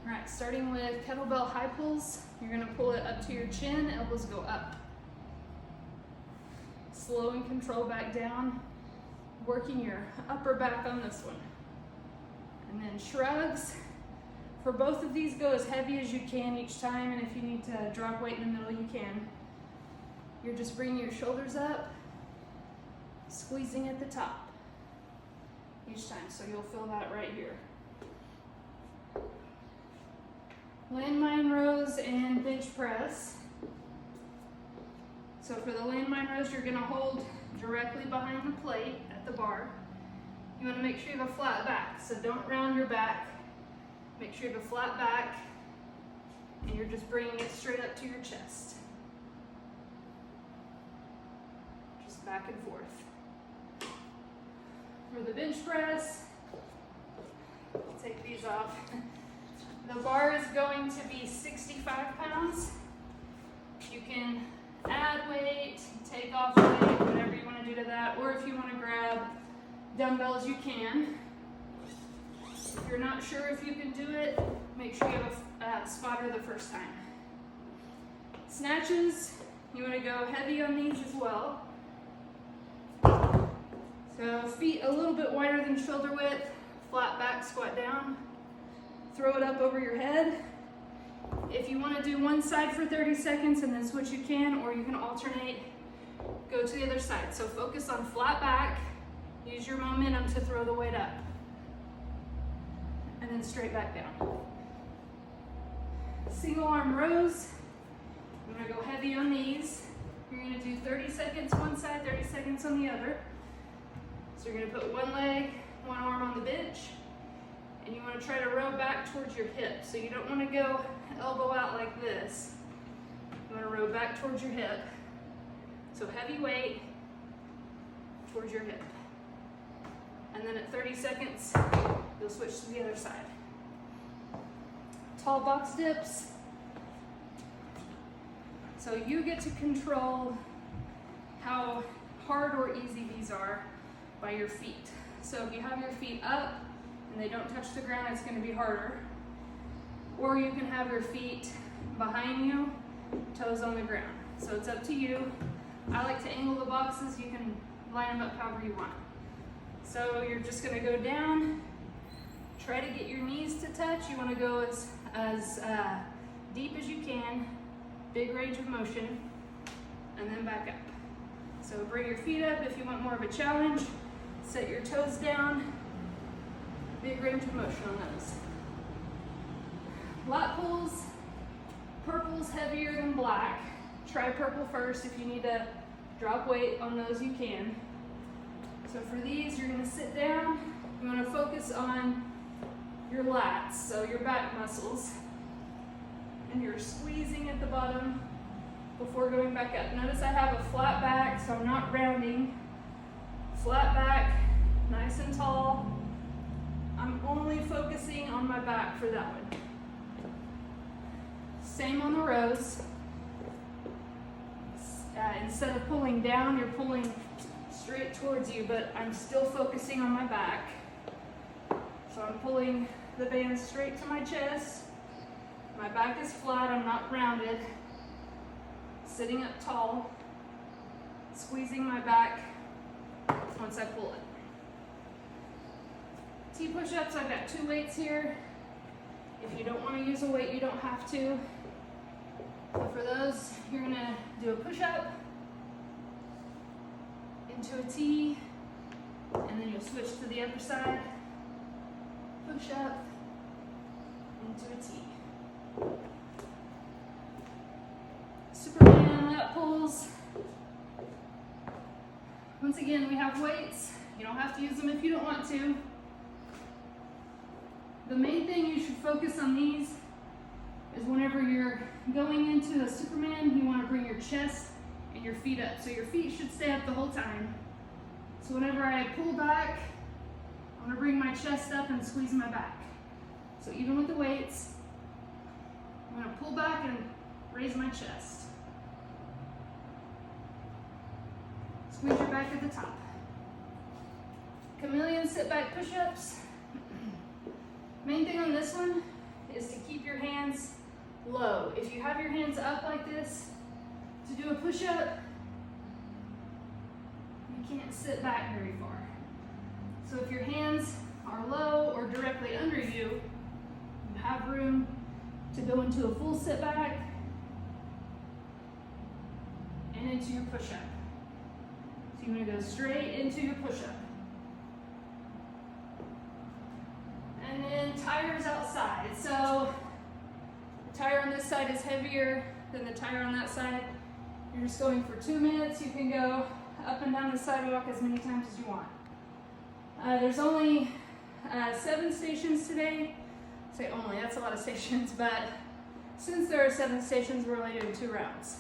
All right, starting with kettlebell high pulls, you're gonna pull it up to your chin, elbows go up. Slow and control back down, working your upper back on this one. And then shrugs. For both of these, go as heavy as you can each time, and if you need to drop weight in the middle, you can. You're just bringing your shoulders up, squeezing at the top each time, so you'll feel that right here. Landmine rows and bench press. So for the landmine rows, you're gonna hold directly behind the plate at the bar. You wanna make sure you have a flat back, so don't round your back. Make sure you have a flat back, and you're just bringing it straight up to your chest. Just back and forth. For the bench press, take these off. The bar is going to be 65 pounds. You can add weight, take off weight, whatever you want to do to that, or if you want to grab dumbbells, you can. If you're not sure if you can do it, make sure you have a spotter the first time. Snatches, you want to go heavy on these as well. So feet a little bit wider than shoulder width, flat back, squat down. Throw it up over your head. If you want to do one side for 30 seconds and then switch, you can, or you can alternate, go to the other side. So focus on flat back, use your momentum to throw the weight up, and then straight back down. Single arm rows, I'm going to go heavy on these. You're going to do 30 seconds one side, 30 seconds on the other. So you're going to put one leg, one arm on the bench, and you want to try to row back towards your hip. So you don't want to go elbow out like this. You want to row back towards your hip. So heavy weight towards your hip. And then at 30 seconds, you'll switch to the other side. Tall box dips. So you get to control how hard or easy these are by your feet. So if you have your feet up and they don't touch the ground, it's going to be harder. Or you can have your feet behind you, toes on the ground. So it's up to you. I like to angle the boxes. You can line them up however you want. So you're just going to go down, try to get your knees to touch. You want to go as deep as you can, big range of motion, and then back up. So bring your feet up if you want more of a challenge. Set your toes down, big range of motion on those. Lat pulls, purple's heavier than black. Try purple first. If you need to drop weight on those, you can. So for these, you're going to sit down. You want to focus on your lats, so your back muscles. And you're squeezing at the bottom before going back up. Notice I have a flat back, so I'm not rounding. Flat back, nice and tall. I'm only focusing on my back for that one. Same on the rows. Instead of pulling down, you're pulling straight towards you, but I'm still focusing on my back. So I'm pulling the band straight to my chest. My back is flat, I'm not rounded. Sitting up tall, squeezing my back once I pull it. T push-ups, I've got 2 weights here. If you don't want to use a weight, you don't have to. So for those, you're going to do a push-up into a T, and then you'll switch to the other side. Push-up into a T. Superman lat pulls. Once again, we have weights. You don't have to use them if you don't want to. The main thing you should focus on these is whenever you're going into a Superman, you want to bring your chest and your feet up. So your feet should stay up the whole time. So whenever I pull back, I'm going to bring my chest up and squeeze my back. So even with the weights, I'm going to pull back and raise my chest. Squeeze your back at the top. Chameleon sit back push-ups. Main thing on this one, is to keep your hands low. If you have your hands up like this to do a push-up, you can't sit back very far. So if your hands are low or directly under you, you have room to go into a full sit back and into your push-up. So you want to go straight into your push-up. And then tires outside. So the tire on this side is heavier than the tire on that side. You're just going for 2 minutes. You can go up and down the sidewalk as many times as you want. There's only 7 stations today. I say only, that's a lot of stations, but since there are 7 stations, we're only doing 2 rounds.